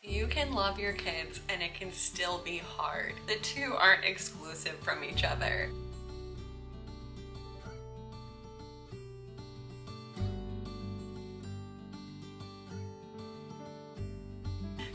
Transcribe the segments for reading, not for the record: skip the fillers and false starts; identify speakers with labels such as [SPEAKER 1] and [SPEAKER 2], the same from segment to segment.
[SPEAKER 1] You can love your kids and it can still be hard. The two aren't exclusive from each other.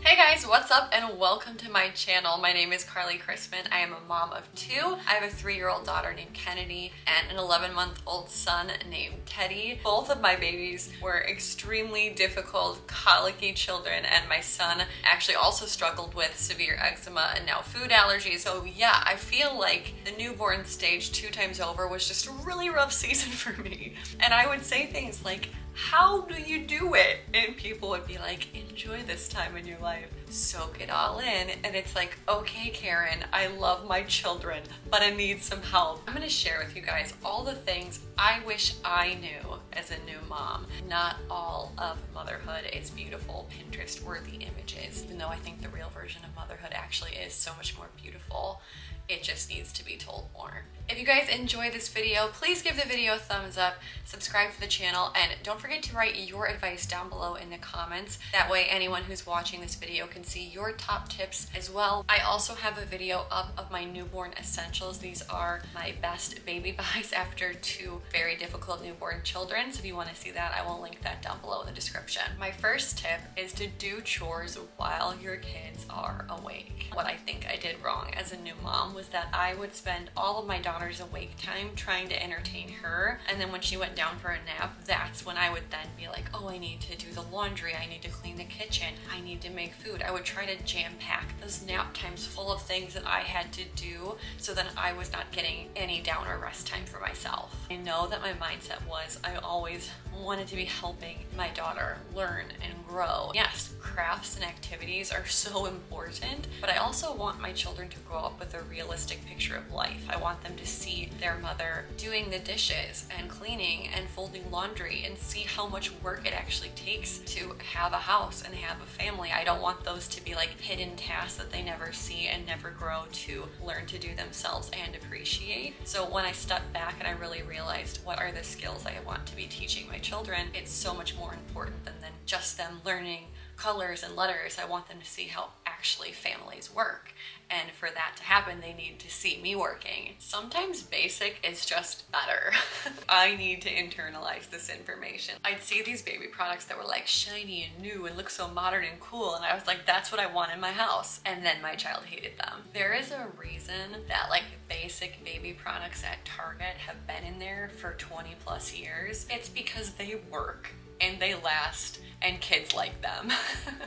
[SPEAKER 1] Hey guys, what's up and welcome to my channel. My name is Carly Crispin. I am a mom of two. I have a 3-year-old daughter named Kennedy and an 11-month-old son named Teddy. Both of my babies were extremely difficult, colicky children, and my son actually also struggled with severe eczema and now food allergies. So yeah, I feel like the newborn stage 2 times over was just a really rough season for me. And I would say things like, how do you do it? And people would be like, enjoy this time in your life, soak it all in. And it's like, okay, Karen, I love my children, but I need some help. I'm gonna share with you guys all the things I wish I knew as a new mom. Not all of motherhood is beautiful, Pinterest-worthy images, even though I think the real version of motherhood actually is so much more beautiful. It just needs to be told more. If you guys enjoy this video, please give the video a thumbs up, subscribe to the channel, and don't forget to write your advice down below in the comments. That way anyone who's watching this video can see your top tips as well. I also have a video up of my newborn essentials. These are my best baby buys after 2 very difficult newborn children. So if you want to see that, I will link that down below in the description. My first tip is to do chores while your kids are awake. What I think I did wrong as a new mom was that I would spend all of my daughter's awake time trying to entertain her, and then when she went down for a nap, that's when I would then be like, oh, I need to do the laundry, I need to clean the kitchen, I need to make food. I would try to jam pack those nap times full of things that I had to do so that I was not getting any down or rest time for myself. I know that my mindset was I always wanted to be helping my daughter learn and grow. Yes, crafts and activities are so important, but I also want my children to grow up with a realistic picture of life. I want them to see their mother doing the dishes and cleaning and folding laundry and see how much work it actually takes to have a house and have a family. I don't want those to be like hidden tasks that they never see and never grow to learn to do themselves and appreciate. So when I stepped back and I really realized what are the skills I want to be teaching my children, it's so much more important than just them learning colors and letters. I want them to see how actually families work. And for that to happen, they need to see me working. Sometimes basic is just better. I need to internalize this information. I'd see these baby products that were like shiny and new and look so modern and cool, and I was like, that's what I want in my house. And then my child hated them. There is a reason that like basic baby products at Target have been in there for 20 plus years. It's because they work and they last, and kids like them.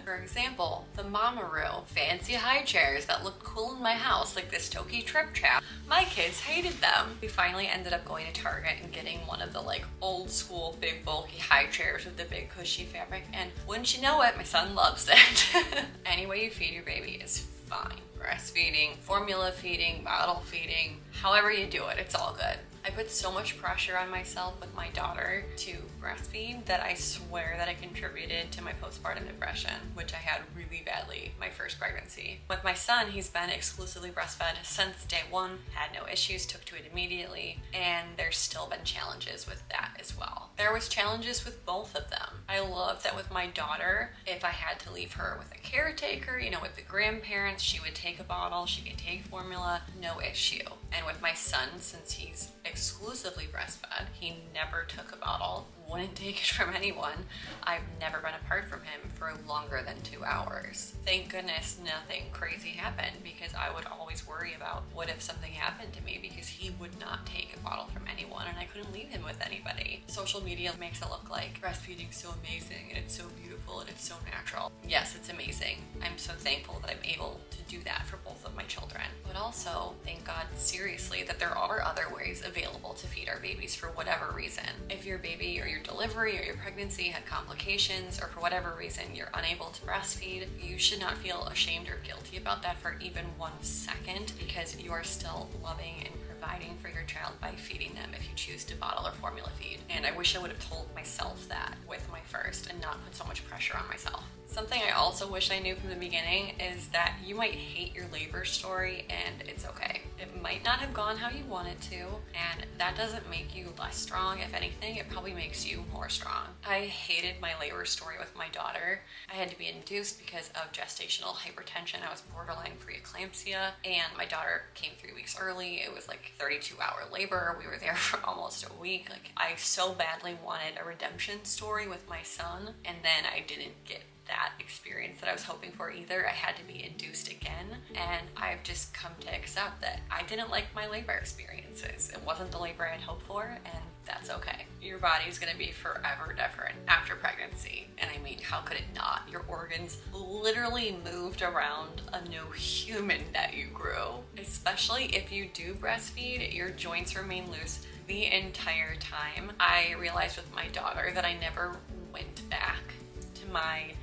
[SPEAKER 1] For example, the Mamaroo fancy high chairs that looked cool in my house, like this Toki Trip Trap. My kids hated them. We finally ended up going to Target and getting one of the like old school big bulky high chairs with the big cushy fabric, and wouldn't you know it, my son loves it. Any way you feed your baby is fine. Breastfeeding, formula feeding, bottle feeding, however you do it, it's all good. I put so much pressure on myself with my daughter to breastfeed that I swear that it contributed to my postpartum depression, which I had really badly my first pregnancy. With my son, he's been exclusively breastfed since day 1, had no issues, took to it immediately, and there's still been challenges with that as well. There was challenges with both of them. I love that with my daughter, if I had to leave her with a caretaker, you know, with the grandparents, she would take a bottle, she could take formula, no issue. And with my son, since he's exclusively breastfed, he never took a bottle, wouldn't take it from anyone. I've never been apart from him for longer than 2 hours. Thank goodness nothing crazy happened, because I would always worry about what if something happened to me, because he would not take a bottle from anyone and I couldn't leave him with anybody. Social media makes it look like breastfeeding's so amazing and it's so beautiful and it's so natural. Yes, it's amazing. I'm so thankful that I'm able to do that for both of my children. But also, thank God seriously that there are other ways available to feed our babies for whatever reason. If your baby or your delivery or your pregnancy had complications, or for whatever reason you're unable to breastfeed, you should not feel ashamed or guilty about that for even 1 second, because you are still loving and providing for your child by feeding them if you choose to bottle or formula feed. And I wish I would have told myself that with my first and not put so much pressure on myself. Something I also wish I knew from the beginning is that you might hate your labor story and it's okay. It might not have gone how you want it to, and that doesn't make you less strong. If anything, it probably makes you more strong. I hated my labor story with my daughter. I had to be induced because of gestational hypertension. I was borderline preeclampsia, and my daughter came 3 weeks early. It was like 32-hour labor. We were there for almost a week. Like, I so badly wanted a redemption story with my son, and then I didn't get that experience that I was hoping for either. I had to be induced again, and I've just come to accept that I didn't like my labor experiences. It wasn't the labor I had hoped for, and that's okay. Your body is going to be forever different after pregnancy, and I mean, how could it not? Your organs literally moved around a new human that you grew. Especially if you do breastfeed, your joints remain loose the entire time. I realized with my daughter that I never went back to my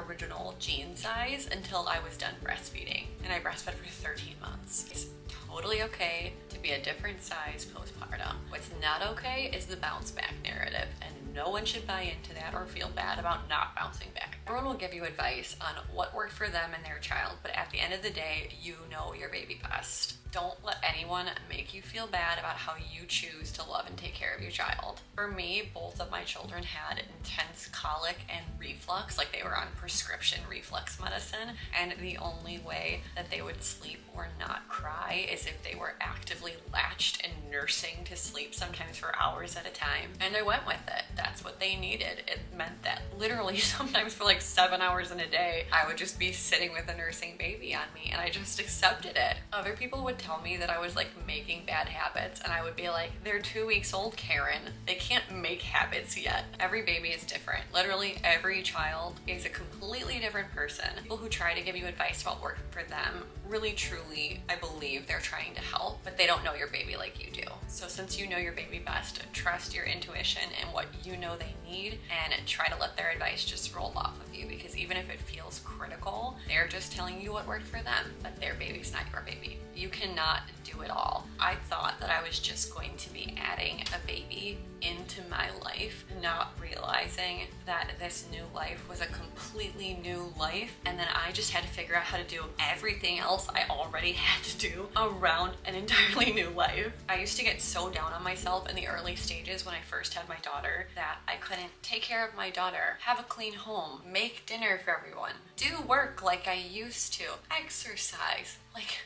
[SPEAKER 1] original jean size until I was done breastfeeding, and I breastfed for 13 months. It's totally okay to be a different size postpartum. What's not okay is the bounce back narrative, and no one should buy into that or feel bad about not bouncing back. Everyone will give you advice on what worked for them and their child, but at the end of the day, you know your baby best. Don't let anyone make you feel bad about how you choose to love and take care of your child. For me, both of my children had intense colic and reflux, like they were on prescription reflux medicine, and the only way that they would sleep or not cry is if they were actively latched and nursing to sleep, sometimes for hours at a time. And I went with it. That's what they needed. It meant that literally sometimes for like 7 hours in a day, I would just be sitting with a nursing baby on me, and I just accepted it. Other people would tell me that I was like making bad habits, and I would be like, they're 2 weeks old, Karen. They can't make habits yet. Every baby is different. Literally every child is a completely different person. People who try to give you advice about working for them, really truly, I believe they're trying to help, but they don't know your baby like you do. So since you know your baby best, trust your intuition and what you know they need, and try to let their advice just roll off of you, because even if it feels critical, they're just telling you what worked for them, but their baby's not your baby. You cannot do it all. I thought that I was just going to be adding a baby into my life, not realizing that this new life was a completely new life, and then I just had to figure out how to do everything else I already had to do around an entirely new life. I used to get so down on myself in the early stages when I first had my daughter that I couldn't take care of my daughter, have a clean home, make dinner for everyone, do work like I used to, exercise. Like,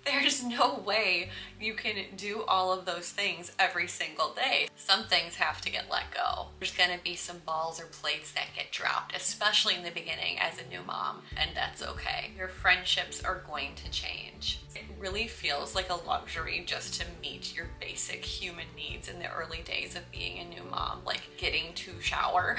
[SPEAKER 1] there's no way you can do all of those things every single day. Some things have to get let go. There's gonna be some balls or plates that get dropped, especially in the beginning as a new mom, and that's okay. Your friendships are going to change. It really feels like a luxury just to meet your basic human needs in the early days of being a new mom. Like, getting to shower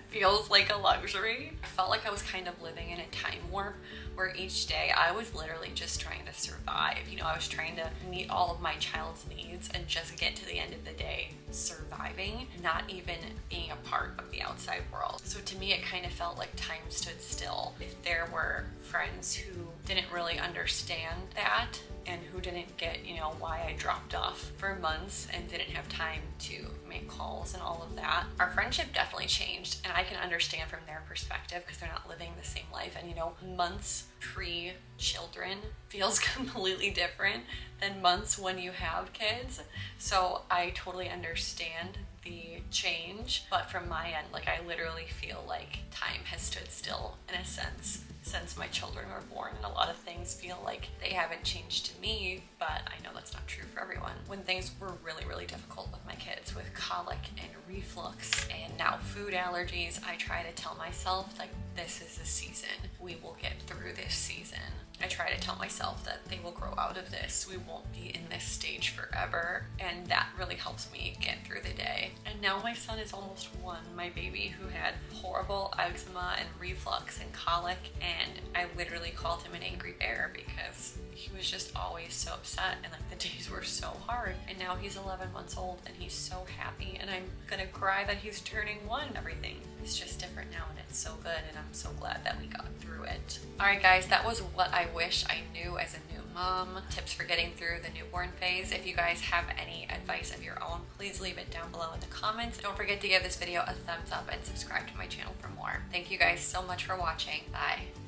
[SPEAKER 1] feels like a luxury. I felt like I was kind of living in a time warp where each day I was literally just trying to survive. You know, I was trying to meet all of my child's needs and just get to the end of the day surviving, not even being a part of the outside world. So to me, it kind of felt like time stood still. If there were friends who didn't really understand that and who didn't get, you know, why I dropped off for months and didn't have time to make calls and all of that, our friendship definitely changed, and I can understand from their perspective because they're not living the same life. And you know, months pre-children feels completely different than months when you have kids. So I totally understand the change, but from my end, like, I literally feel like time has stood still in a sense since my children were born, and a lot of things feel like they haven't changed to me, but I know that's not true for everyone. When things were really, really difficult with my kids, with colic and reflux and now food allergies, I try to tell myself, like, this is the season. We will get through this season. I try to tell myself that they will grow out of this. We won't be in this stage forever, and that really helps me get through the day. And now my son is almost 1, my baby who had horrible eczema and reflux and colic, and I literally called him an angry bear because he was just always so upset, and like the days were so hard. And now he's 11 months old and he's so happy, and I'm gonna cry that he's turning 1 and everything. It's just different now, and it's so good, and I'm so glad that we got through it. All right, guys, that was what I wish I knew as a new mom, tips for getting through the newborn phase. If you guys have any advice of your own, please leave it down below in the comments. Don't forget to give this video a thumbs up and subscribe to my channel for more. Thank you guys so much for watching. Bye.